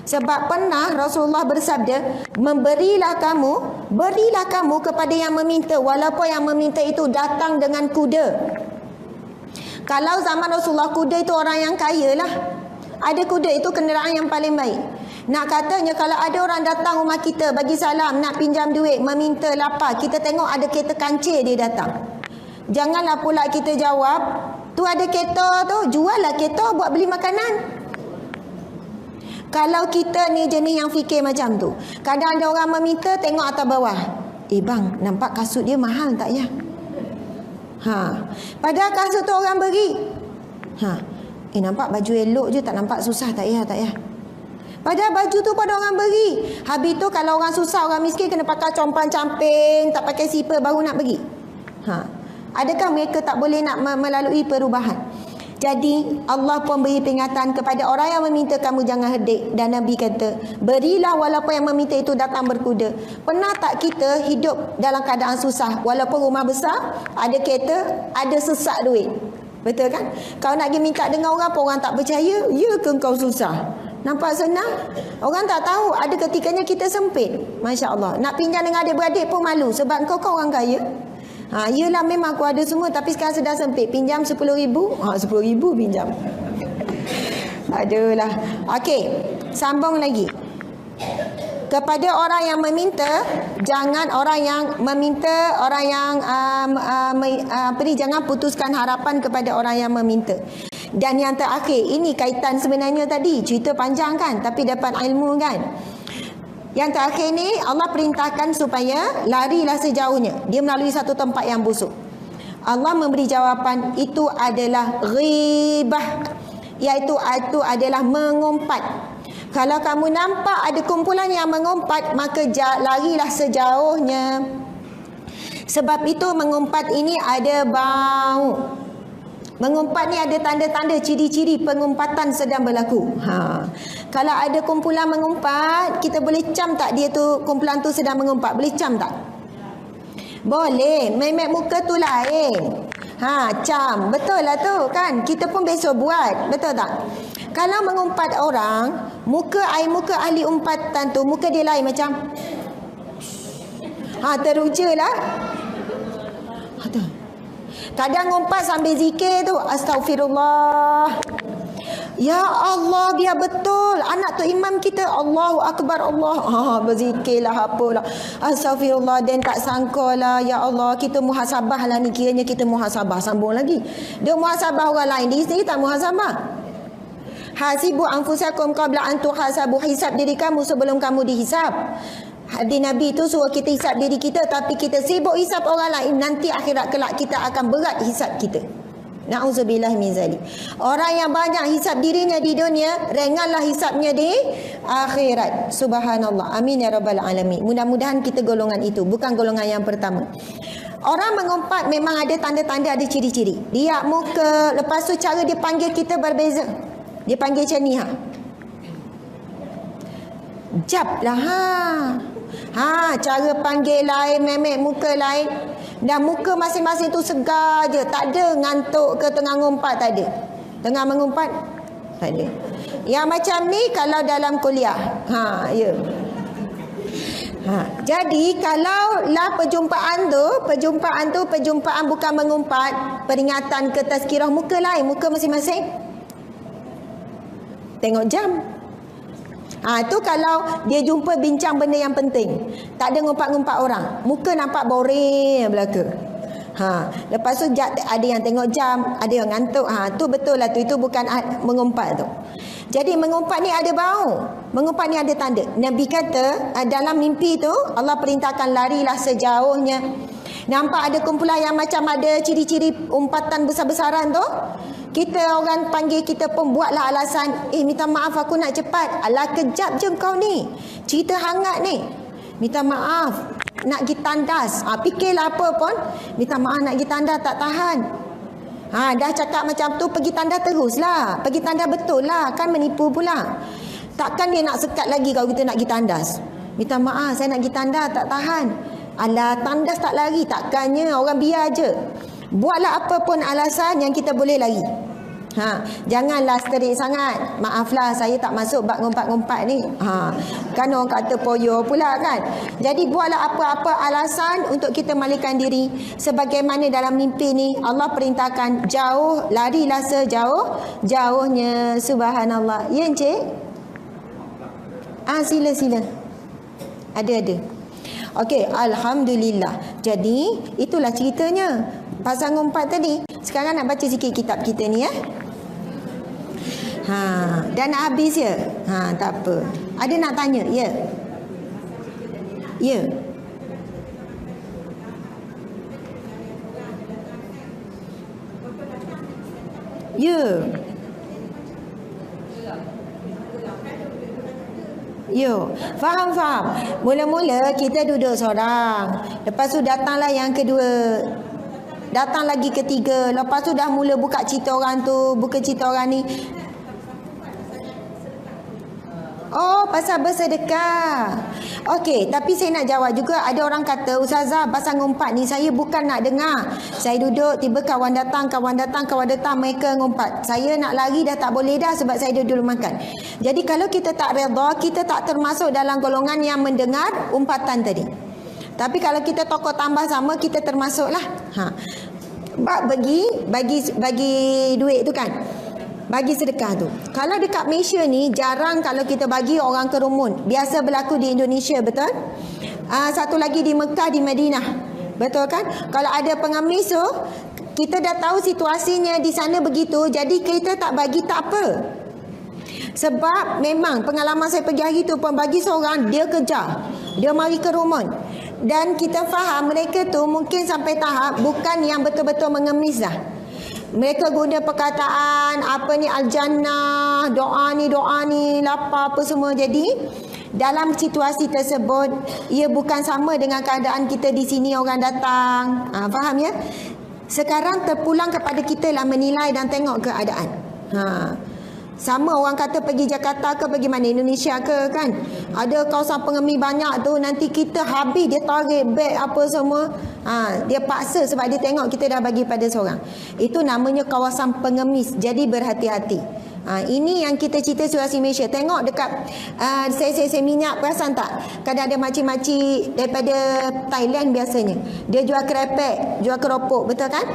Sebab pernah Rasulullah bersabda, berilah kamu kepada yang meminta, walaupun yang meminta itu datang dengan kuda. Kalau zaman Rasulullah, kuda itu orang yang kaya lah. Ada kuda itu kenderaan yang paling baik. Nak katanya kalau ada orang datang rumah kita bagi salam, nak pinjam duit, meminta lapar, kita tengok ada kereta kancil dia datang. Janganlah pula kita jawab, tu ada kereta tu, jual lah kereta buat beli makanan. Kalau kita ni jenis yang fikir macam tu, kadang ada orang meminta tengok atas bawah. Bang, nampak kasut dia mahal tak ya? Padahal kasut tu orang beri. Nampak baju elok je, tak nampak susah tak ya? Padahal baju tu pada orang beri. Habis tu kalau orang susah, orang miskin kena pakai compang-camping, tak pakai sipar baru nak pergi. Adakah mereka tak boleh nak melalui perubahan? Jadi Allah pun beri peringatan kepada orang yang meminta kamu jangan herdik. Dan Nabi kata, berilah walaupun yang meminta itu datang berkuda. Pernah tak kita hidup dalam keadaan susah, walaupun rumah besar, ada kereta, ada sesak duit? Betul kan? Kalau nak pergi minta dengan orang pun orang tak percaya. Ya ke kau susah? Nampak senang? Orang tak tahu ada ketikanya kita sempit. Masya Allah. Nak pinjam dengan adik-beradik pun malu. Sebab kau orang kaya. Yelah memang aku ada semua, tapi sekarang sedang sempit. Pinjam RM10,000. RM10,000 pinjam. Adalah. Okey, sambung lagi. Kepada orang yang meminta, jangan orang yang meminta, orang yang jangan putuskan harapan kepada orang yang meminta. Dan yang terakhir, ini kaitan sebenarnya tadi, cerita panjang kan, tapi dapat ilmu kan. Yang terakhir ni Allah perintahkan supaya larilah sejauhnya. Dia melalui satu tempat yang busuk. Allah memberi jawapan, itu adalah ghibah, iaitu itu adalah mengumpat. Kalau kamu nampak ada kumpulan yang mengumpat, maka larilah sejauhnya. Sebab itu mengumpat ini ada bau. Mengumpat ni ada tanda-tanda, ciri-ciri pengumpatan sedang berlaku. Kalau ada kumpulan mengumpat, kita boleh cam tak dia tu, kumpulan tu sedang mengumpat? Boleh cam tak? Boleh. Memek muka tu lain. Cam. Betul lah tu kan. Kita pun besok buat. Betul tak? Kalau mengumpat orang, air muka ahli umpatan tu, muka dia lain macam teruja lah. Kadang ngumpat sambil zikir tu, astagfirullah. Ya Allah, biar betul. Anak tu imam kita, Allahu Akbar Allah. Berzikirlah apalah. Astagfirullah, dan tak sangka lah. Ya Allah, kita muhasabah lah ni. Kiranya kita muhasabah. Sambung lagi. Dia muhasabah orang lain. Dia sendiri tak muhasabah. Hasibu anfusakum qabla an tuhasabu. Hisab diri kamu sebelum kamu dihisab. Hadis Nabi itu suruh kita hisap diri kita, tapi kita sibuk hisap orang lain. Nanti akhirat kelak kita akan berat hisap kita. Na'udzubillah min zalik. Orang yang banyak hisap dirinya di dunia, ringanlah hisapnya di akhirat. Subhanallah. Amin ya rabbal alamin. Mudah-mudahan kita golongan itu, bukan golongan yang pertama. Orang mengumpat memang ada tanda-tanda, ada ciri-ciri. Dia muka, lepas tu cara dia panggil kita berbeza. Dia panggil macam ni Jap lah cara panggil lain, memek muka lain. Dan muka masing-masing tu segar je. Tak ada ngantuk ke tengah ngumpat, tak ada. Tengah mengumpat, tak ada. Yang macam ni kalau dalam kuliah. Ya. Jadi kalau lah perjumpaan bukan mengumpat, peringatan ke tazkirah, muka lain, muka masing-masing. Tengok jam. Tu kalau dia jumpa bincang benda yang penting. Tak ada ngumpat-ngumpat orang. Muka nampak boring belaka. Lepas tu ada yang tengok jam, ada yang ngantuk. Tu betul lah tu. Itu bukan mengumpat tu. Jadi mengumpat ni ada bau. Mengumpat ni ada tanda. Nabi kata dalam mimpi tu Allah perintahkan larilah sejauhnya. Nampak ada kumpulan yang macam ada ciri-ciri umpatan besar-besaran tu. Kita orang panggil kita pun buatlah alasan. Minta maaf aku nak cepat. Alah kejap je kau ni. Cerita hangat ni. Minta maaf. Nak pergi tandas. Fikirlah apa pun. Minta maaf nak pergi tandas tak tahan. Dah cakap macam tu, pergi tanda teruslah. Pergi tanda betul lah. Kan menipu pula. Takkan dia nak sekat lagi kalau kita nak pergi tandas. Minta maaf, saya nak pergi tanda, tak tahan. Alah, tandas tak lari. Takkannya orang biar je. Buatlah apa pun alasan yang kita boleh lari. Janganlah sterik sangat. Maaflah saya tak masuk bab ngumpat-ngumpat ni. Kan orang kata poyo pula kan. Jadi buatlah apa-apa alasan untuk kita malihkan diri. Sebagaimana dalam mimpi ni Allah perintahkan jauh, larilah sejauh-jauhnya. Subhanallah. Ya encik? Sila. Ada. Okey, alhamdulillah. Jadi itulah ceritanya pasal ngumpat tadi. Sekarang nak baca sikit kitab kita ni ya. Dah nak habis ya? Tak apa. Ada nak tanya? Ya. Ya. Ya. Yo, faham. Mula-mula kita duduk seorang. Lepas tu datanglah yang kedua. Datang lagi ketiga. Lepas tu dah mula buka cerita orang tu, buka cerita orang ni. Oh, pasal bersedekah. Okey, tapi saya nak jawab juga. Ada orang kata, Ustazah, pasal ngumpat ni saya bukan nak dengar. Saya duduk, tiba kawan datang, mereka ngumpat. Saya nak lari dah tak boleh dah sebab saya duduk makan. Jadi kalau kita tak redha, kita tak termasuk dalam golongan yang mendengar umpatan tadi. Tapi kalau kita tokoh tambah sama, kita termasuklah. Bagi duit tu kan. Bagi sedekah tu. Kalau dekat Malaysia ni jarang kalau kita bagi orang kerumun. Biasa berlaku di Indonesia, betul? Satu lagi di Mekah, di Madinah. Betul kan? Kalau ada pengemis tu, kita dah tahu situasinya di sana begitu, jadi kita tak bagi tak apa. Sebab memang pengalaman saya pergi hari tu pun bagi seorang, dia kejar. Dia mari kerumun. Dan kita faham mereka tu mungkin sampai tahap bukan yang betul-betul mengemis dah. Mereka guna perkataan apa ni al-jannah, doa ni, lapar apa semua. Jadi dalam situasi tersebut ia bukan sama dengan keadaan kita di sini orang datang. Faham ya? Sekarang terpulang kepada kita lah menilai dan tengok keadaan. Sama orang kata pergi Jakarta ke pergi mana, Indonesia ke kan. Ada kawasan pengemis banyak tu, nanti kita habis dia tarik beg apa semua. Dia paksa sebab dia tengok kita dah bagi pada seorang. Itu namanya kawasan pengemis. Jadi berhati-hati. Ini yang kita cerita situasi Malaysia. Tengok dekat saya minyak, perasan tak? Kadang ada makcik-makcik daripada Thailand biasanya. Dia jual kerepek, jual keropok, betul kan?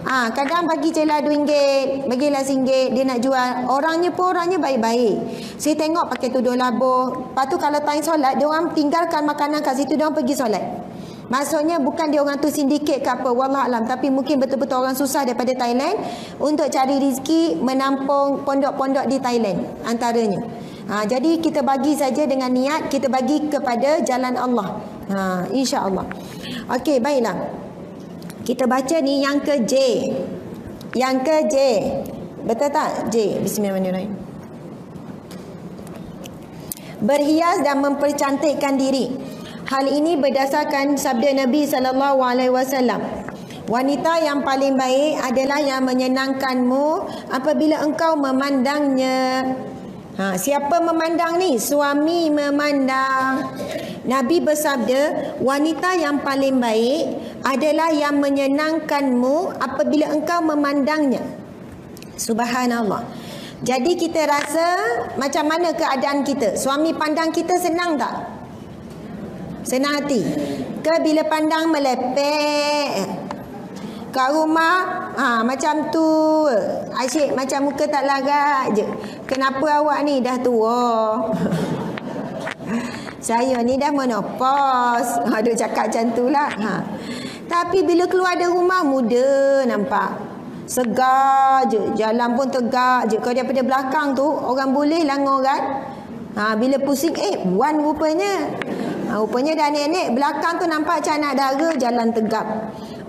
Kadang bagi je lah RM2, bagilah RM1, dia nak jual. Orangnya baik-baik. Saya tengok pakai tudung labuh. Lepas tu kalau time solat, dia orang tinggalkan makanan kat situ, dia orang pergi solat. Maksudnya bukan dia orang tu sindiket ke apa, wallahualam, tapi mungkin betul-betul orang susah daripada Thailand untuk cari rezeki menampung pondok-pondok di Thailand antaranya. Jadi kita bagi saja dengan niat kita bagi kepada jalan Allah. Insya-Allah. Okey, baiklah. Kita baca ni yang ke J. Yang ke J. Betul tak? J. Bismillahirrahmanirrahim. Berhias dan mempercantikkan diri. Hal ini berdasarkan sabda Nabi SAW. Wanita yang paling baik adalah yang menyenangkanmu apabila engkau memandangnya. Siapa memandang ni? Suami memandang. Nabi bersabda, wanita yang paling baik adalah yang menyenangkanmu apabila engkau memandangnya. Subhanallah. Jadi kita rasa macam mana keadaan kita? Suami pandang kita senang tak? Senang hati. Ke bila pandang melepek? Kat rumah macam tu asyik macam muka tak larat je. Kenapa awak ni dah tua? Saya ni dah menopause. Dia cakap macam tu lah. Tapi bila keluar dari rumah muda nampak. Segar je. Jalan pun tegak je. Kalau daripada belakang tu orang boleh lah ngorat. Bila pusing Wan rupanya. Rupanya dah nenek. Belakang tu nampak macam anak dara jalan tegap.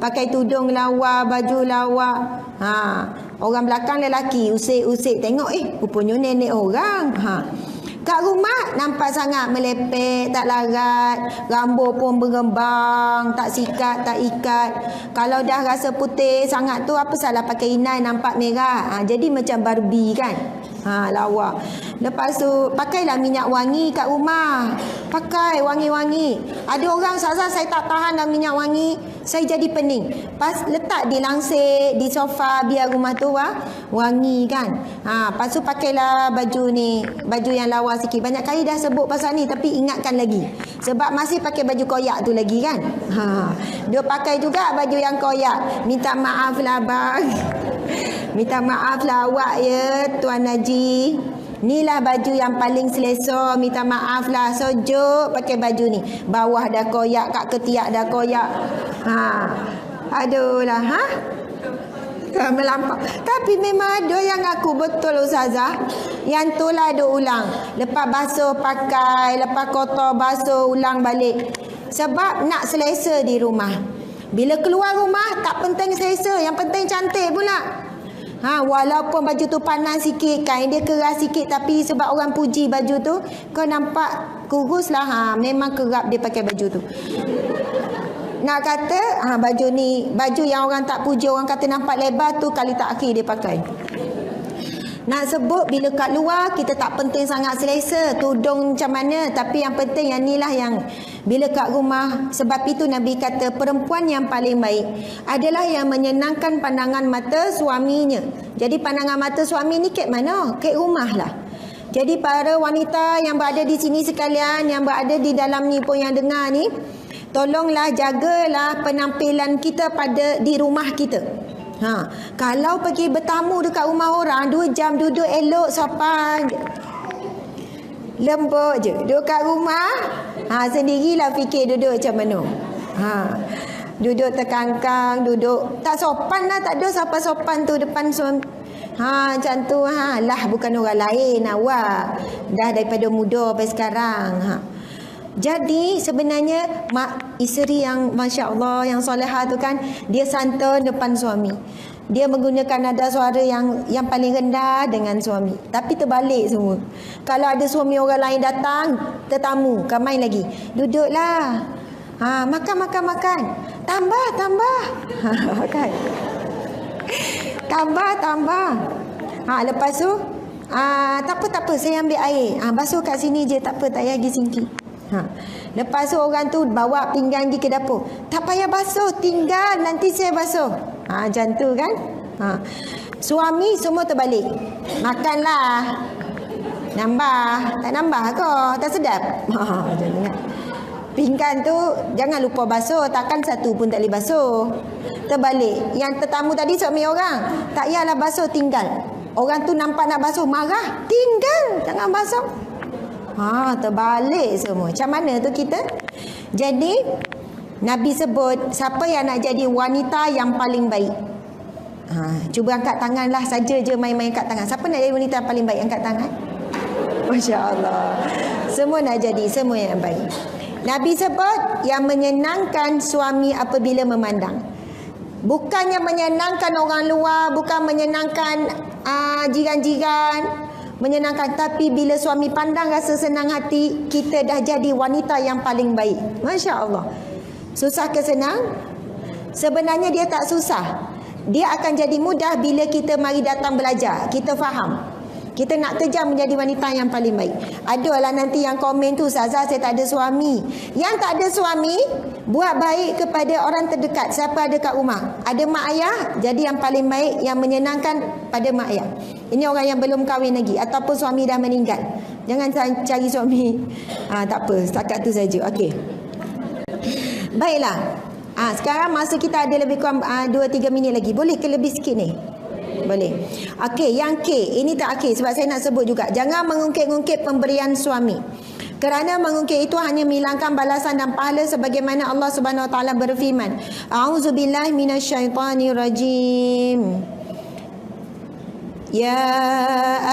Pakai tudung lawa, baju lawa. Orang belakang lelaki usik-usik tengok rupanya nenek orang. Kat rumah nampak sangat melepek, tak larat, rambut pun berembang, tak sikat, tak ikat. Kalau dah rasa putih sangat tu apa salah pakai inai nampak merah. Jadi macam Barbie kan. Lawa. Lepas tu pakailah minyak wangi kat rumah. Pakai wangi-wangi. Ada orang saya tak tahan dah minyak wangi, saya jadi pening. Pas letak di langsir, di sofa biar rumah tu wangi kan. Lepas tu pakailah baju ni, baju yang lawa sikit. Banyak kali dah sebut pasal ni tapi ingatkan lagi. Sebab masih pakai baju koyak tu lagi kan. Dia pakai juga baju yang koyak. Minta maaf lah bang. Minta maaf lah awak ya Tuan Haji. Inilah baju yang paling selesa. Minta maaf lah. Sejuk pakai baju ni. Bawah dah koyak, kat ketiak dah koyak. Aduh lah. Melampau. Tapi memang ada yang aku betul Ustazah. Yang tu lah ada ulang. Lepas basuh pakai, lepas kotor basuh ulang balik. Sebab nak selesa di rumah. Bila keluar rumah tak penting selesa, yang penting cantik pula. Walaupun baju tu panas sikit, kain dia keras sikit, tapi sebab orang puji baju tu, kau nampak kurus lah. Memang kerap dia pakai baju tu. Nak kata baju ni, baju yang orang tak puji, orang kata nampak lebar tu, kali tak akhir dia pakai. Nak sebut bila kat luar kita tak penting sangat selesa tudung macam mana, tapi yang penting yang inilah yang bila kat rumah. Sebab itu Nabi kata perempuan yang paling baik adalah yang menyenangkan pandangan mata suaminya. Jadi pandangan mata suami ni kat mana? Kat rumah lah. Jadi para wanita yang berada di sini sekalian, yang berada di dalam ni pun yang dengar ni, tolonglah jagalah penampilan kita di rumah kita. Kalau pergi bertamu dekat rumah orang 2 jam duduk elok sopan je. Lembut je. Duduk kat rumah sendirilah fikir duduk macam mana. Duduk terkangkang, duduk tak sopan lah, tak ada siapa sopan tu depan suami. Macam tu lah bukan orang lain awak. Dah daripada muda sampai sekarang. Jadi sebenarnya isteri yang Masya Allah, yang solehah tu kan, dia santun depan suami. Dia menggunakan nada suara yang paling rendah dengan suami. Tapi terbalik semua. Kalau ada suami orang lain datang, tetamu, kamai lagi. Duduklah. Makan. Tambah. Kan? Tambah. Lepas tu, tak apa, saya ambil air. Basuh kat sini je, tak apa, tak payah pergi singki. Lepas tu orang tu bawa pinggan pergi ke dapur. Tak payah basuh, tinggal nanti saya basuh. Macam tu kan. Suami semua terbalik. Makanlah. Nambah. Tak nambah ke? Tak sedap. Macam tu kan. Pinggan tu jangan lupa basuh. Takkan satu pun tak boleh basuh. Terbalik. Yang tetamu tadi suami orang, tak payahlah basuh, tinggal. Orang tu nampak nak basuh, marah. Tinggal, jangan basuh. Terbalik semua. Macam mana tu kita? Jadi Nabi sebut siapa yang nak jadi wanita yang paling baik. Cuba angkat tangan lah saja je, main-main angkat tangan. Siapa nak jadi wanita yang paling baik? Angkat tangan. Masya Allah. Semua nak jadi, semua yang baik. Nabi sebut yang menyenangkan suami apabila memandang. Bukannya menyenangkan orang luar, bukan menyenangkan jiran-jiran, menyenangkan, tapi bila suami pandang rasa senang hati, kita dah jadi wanita yang paling baik. Masya Allah. Susah ke senang? Sebenarnya dia tak susah. Dia akan jadi mudah bila kita mari datang belajar. Kita faham. Kita nak kejar menjadi wanita yang paling baik. Adalah nanti yang komen tu, Ustazah saya tak ada suami. Yang tak ada suami, buat baik kepada orang terdekat. Siapa ada kat rumah? Ada mak ayah, jadi yang paling baik, yang menyenangkan pada mak ayah. Ini orang yang belum kahwin lagi ataupun suami dah meninggal. Jangan cari suami. Tak apa, setakat tu saja. Okey. Baiklah. Sekarang masa kita ada lebih kurang 2-3 minit lagi. Boleh ke lebih sikit ni? Boleh. Okey, yang K. Ini tak okey sebab saya nak sebut juga. Jangan mengungkit-ungkit pemberian suami. Kerana mengungkit itu hanya menghilangkan balasan dan pahala sebagaimana Allah Subhanahu Wa Taala berfirman. A'udzubillahi minasyaitonirrajim. Ya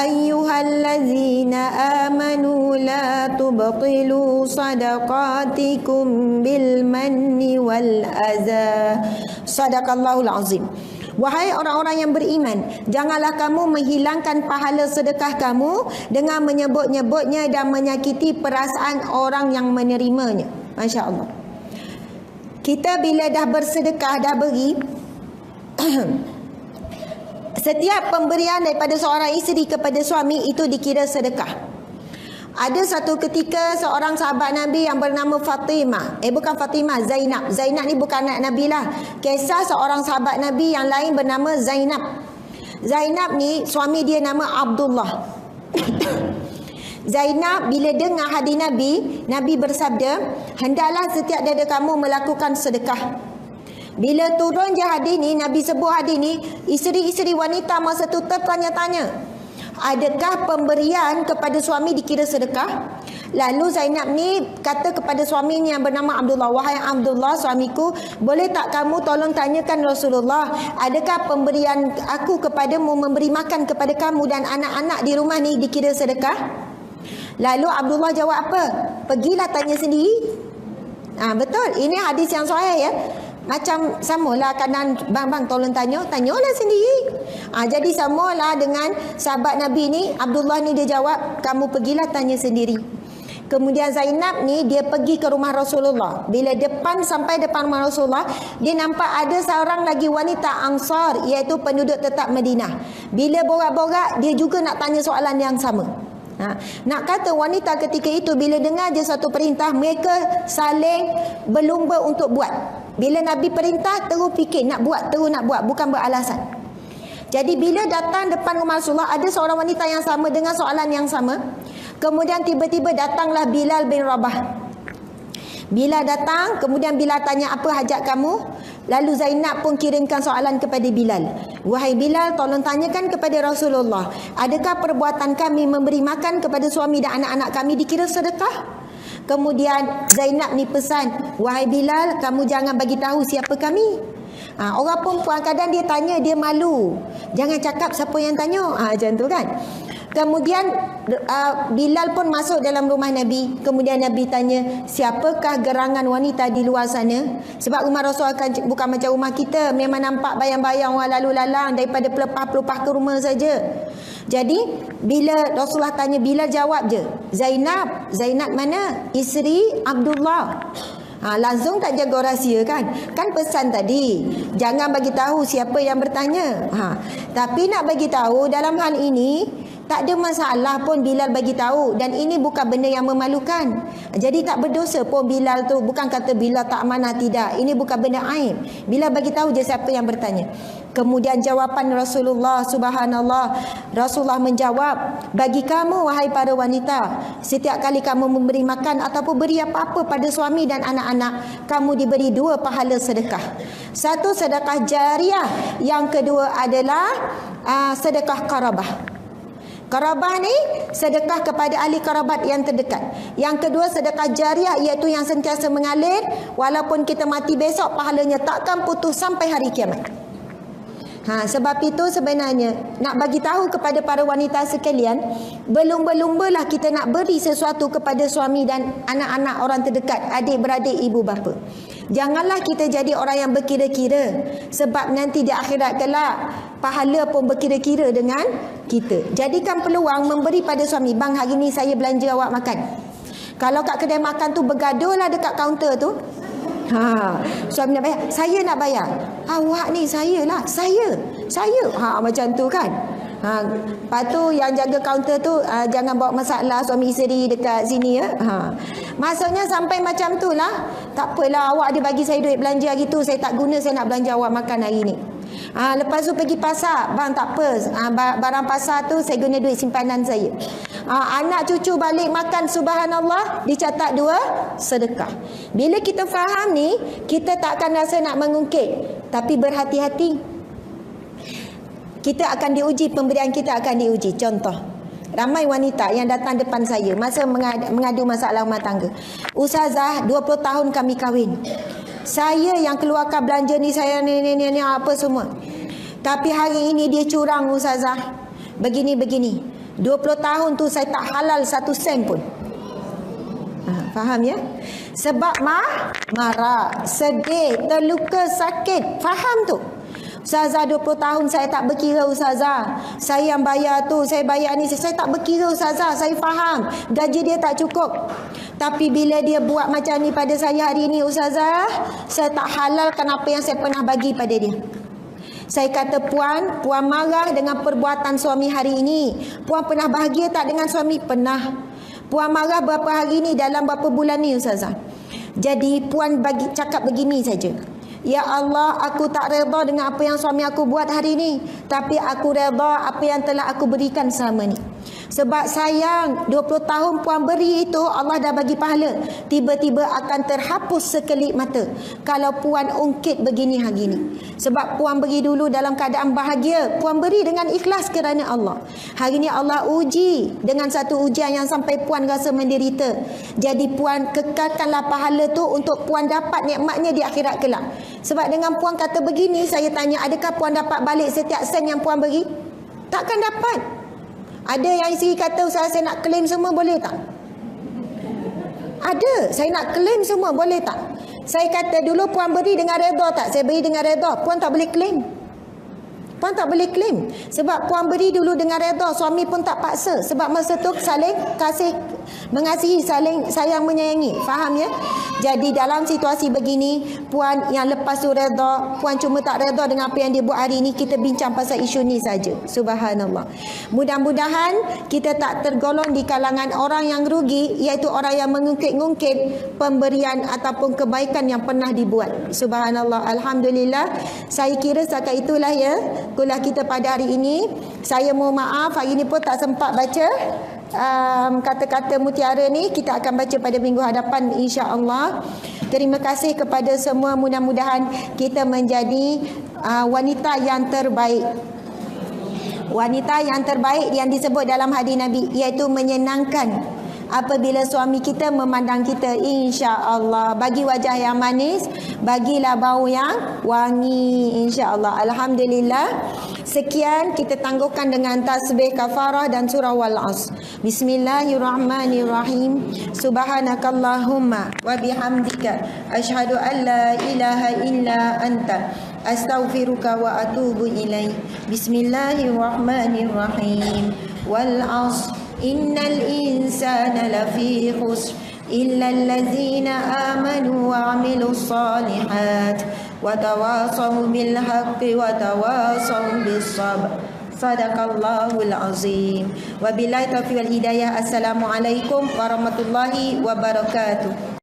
ayyuhallazina amanu la tubtilu sadaqatikum bil manni wal adza. Sadaqallahul azim. Wahai orang-orang yang beriman, janganlah kamu menghilangkan pahala sedekah kamu dengan menyebut-nyebutnya dan menyakiti perasaan orang yang menerimanya. Masya Allah. Kita bila dah bersedekah, dah beri, setiap pemberian daripada seorang isteri kepada suami itu dikira sedekah. Ada satu ketika seorang sahabat Nabi yang bernama Fatimah. Bukan Fatimah, Zainab. Zainab ni bukan anak Nabi lah. Kisah seorang sahabat Nabi yang lain bernama Zainab. Zainab ni suami dia nama Abdullah. Zainab bila dengar hadis Nabi, Nabi bersabda, hendaklah setiap daripada kamu melakukan sedekah. Bila turun je hadis ni, Nabi sebut hadis ni, isteri-isteri wanita masa tu tertanya-tanya, adakah pemberian kepada suami dikira sedekah? Lalu Zainab ni kata kepada suaminya yang bernama Abdullah, wahai Abdullah suamiku, boleh tak kamu tolong tanyakan Rasulullah, adakah pemberian aku kepadamu, memberi makan kepada kamu dan anak-anak di rumah ni dikira sedekah? Lalu Abdullah jawab apa? Pergilah tanya sendiri. Betul, ini hadis yang sahih ya. Macam samalah kanan, bang tolong tanyalah sendiri. Jadi samalah dengan sahabat Nabi ni, Abdullah ni dia jawab, kamu pergilah tanya sendiri. Kemudian Zainab ni dia pergi ke rumah Rasulullah. Bila sampai depan rumah Rasulullah, dia nampak ada seorang lagi wanita Ansar, iaitu penduduk tetap Madinah. Bila borak-borak, dia juga nak tanya soalan yang sama. Nak kata wanita ketika itu bila dengar je satu perintah, mereka saling berlumba untuk buat. Bila Nabi perintah, terus fikir nak buat, bukan beralasan. Jadi bila datang depan rumah Rasulullah, ada seorang wanita yang sama dengan soalan yang sama. Kemudian tiba-tiba datanglah Bilal bin Rabah. Bilal datang, kemudian Bilal tanya, apa hajat kamu? Lalu Zainab pun kirimkan soalan kepada Bilal. Wahai Bilal, tolong tanyakan kepada Rasulullah, adakah perbuatan kami memberi makan kepada suami dan anak-anak kami dikira sedekah? Kemudian Zainab ni pesan, wahai Bilal, kamu jangan bagi tahu siapa kami. Orang perempuan kadang dia tanya, dia malu. Jangan cakap siapa yang tanya. Macam tu kan. Kemudian Bilal pun masuk dalam rumah Nabi. Kemudian Nabi tanya, siapakah gerangan wanita di luar sana? Sebab rumah Rasul bukan macam rumah kita, memang nampak bayang-bayang orang lalu lalang daripada pelepah-pelepah ke rumah saja. Jadi bila Rasulullah tanya, Bilal jawab je, Zainab. Zainab mana? Isteri Abdullah. Langsung tak jaga rahsia kan? Kan pesan tadi, jangan bagi tahu siapa yang bertanya. Tapi nak bagi tahu dalam hal ini tak ada masalah pun Bilal bagi tahu, dan ini bukan benda yang memalukan. Jadi tak berdosa pun Bilal tu, bukan kata Bilal tak amanah, tidak. Ini bukan benda aib. Bilal bagi tahu je siapa yang bertanya. Kemudian jawapan Rasulullah, subhanallah, Rasulullah menjawab, bagi kamu wahai para wanita, setiap kali kamu memberi makan ataupun beri apa-apa pada suami dan anak-anak, kamu diberi 2 pahala sedekah. Satu sedekah jariah, yang kedua adalah sedekah qarabah. Qarabah ni sedekah kepada ahli karabat yang terdekat. Yang kedua sedekah jariah, iaitu yang sentiasa mengalir, walaupun kita mati besok pahalanya takkan putus sampai hari kiamat. Sebab itu sebenarnya nak bagi tahu kepada para wanita sekalian, berlumba-lumbalah kita nak beri sesuatu kepada suami dan anak-anak orang terdekat, adik-beradik, ibu bapa. Janganlah kita jadi orang yang berkira-kira, sebab nanti di akhirat kelak pahala pun berkira-kira dengan kita. Jadikan peluang memberi pada suami. Bang, hari ni saya belanja awak makan. Kalau kat kedai makan tu bergaduh lah dekat kaunter tu, suami nak bayar, saya nak bayar. Awak ni, saya lah, saya. Macam tu kan. Lepas tu yang jaga kaunter tu jangan bawa masalah suami isteri dekat sini ya. Maksudnya sampai macam tu lah. Tak apalah, awak ada bagi saya duit belanja hari tu, saya tak guna, saya nak belanja awak makan hari ni. Lepas tu pergi pasar, bang tak apa, barang pasar tu saya guna duit simpanan saya. Anak cucu balik makan, subhanallah, dicatat 2 sedekah. Bila kita faham ni, kita tak akan rasa nak mengungkit, tapi berhati-hati. Kita akan diuji, pemberian kita akan diuji. Contoh, ramai wanita yang datang depan saya masa mengadu masalah rumah tangga. Ustazah, 20 tahun kami kahwin. Saya yang keluarkan belanja ni, saya ni apa semua. Tapi hari ini dia curang Ustazah. Begini. 20 tahun tu saya tak halal 1 sen pun. Faham ya? Sebab marah, sedih, terluka, sakit. Faham tu? Ustazah, 20 tahun saya tak berkira Ustazah. Saya yang bayar tu, saya bayar ni, saya tak berkira Ustazah. Saya faham gaji dia tak cukup. Tapi bila dia buat macam ni pada saya hari ni Ustazah, saya tak halalkan apa yang saya pernah bagi pada dia. Saya kata, Puan marah dengan perbuatan suami hari ini. Puan pernah bahagia tak dengan suami? Pernah. Puan marah berapa hari ni, dalam berapa bulan ni Ustazah? Jadi Puan cakap begini saja. Ya Allah, aku tak redha dengan apa yang suami aku buat hari ini, tapi aku redha apa yang telah aku berikan selama ni. Sebab sayang, 20 tahun Puan beri itu, Allah dah bagi pahala. Tiba-tiba akan terhapus sekelip mata kalau Puan ungkit begini hari ni. Sebab Puan beri dulu dalam keadaan bahagia, Puan beri dengan ikhlas kerana Allah. Hari ni Allah uji dengan satu ujian yang sampai Puan rasa menderita. Jadi Puan kekalkanlah pahala tu untuk Puan dapat nikmatnya di akhirat kelak. Sebab dengan Puan kata begini, saya tanya, adakah Puan dapat balik setiap sen yang Puan beri? Takkan dapat. Ada yang isteri kata, Ustaz, saya nak claim semua, boleh tak? Ada, saya nak claim semua, boleh tak? Saya kata, dulu Puan beri dengan redha tak? Saya beri dengan redha. Puan tak boleh claim. Puan tak boleh claim. Sebab Puan beri dulu dengan redha, suami pun tak paksa. Sebab masa tu saling mengasihi, saling sayang menyayangi. Faham ya? Jadi dalam situasi begini, Puan yang lepas tu redha, Puan cuma tak redha dengan apa yang dia buat hari ini, kita bincang pasal isu ni saja. Subhanallah. Mudah-mudahan kita tak tergolong di kalangan orang yang rugi, iaitu orang yang mengungkit-ungkit pemberian ataupun kebaikan yang pernah dibuat. Subhanallah. Alhamdulillah. Saya kira setakat itulah ya kuliah kita pada hari ini. Saya mohon maaf hari ini pun tak sempat baca kata-kata mutiara ni. Kita akan baca pada minggu hadapan insya-Allah. Terima kasih kepada semua, mudah-mudahan kita menjadi wanita yang terbaik. Wanita yang terbaik yang disebut dalam hadis Nabi, iaitu menyenangkan apabila suami kita memandang kita, insya-Allah. Bagi wajah yang manis, bagilah bau yang wangi, insya-Allah. Alhamdulillah. Sekian, kita tangguhkan dengan tasbih kafarah dan surah Wal-Asr. Bismillahirrahmanirrahim. Subhanakallahumma wa bihamdika asyhadu an la ilaha illa anta astaghfiruka wa atubu ilaik. Bismillahirrahmanirrahim. Wal-Asr. Innal insana lafi khusr illa allazina amanu wa amilus salihat wa tawasaw bil haqqi wa tawasaw bis sabr. Sadaqallahul azim. Wabillahi taufiq wal hidayah. Assalamualaikum warahmatullahi wabarakatuh.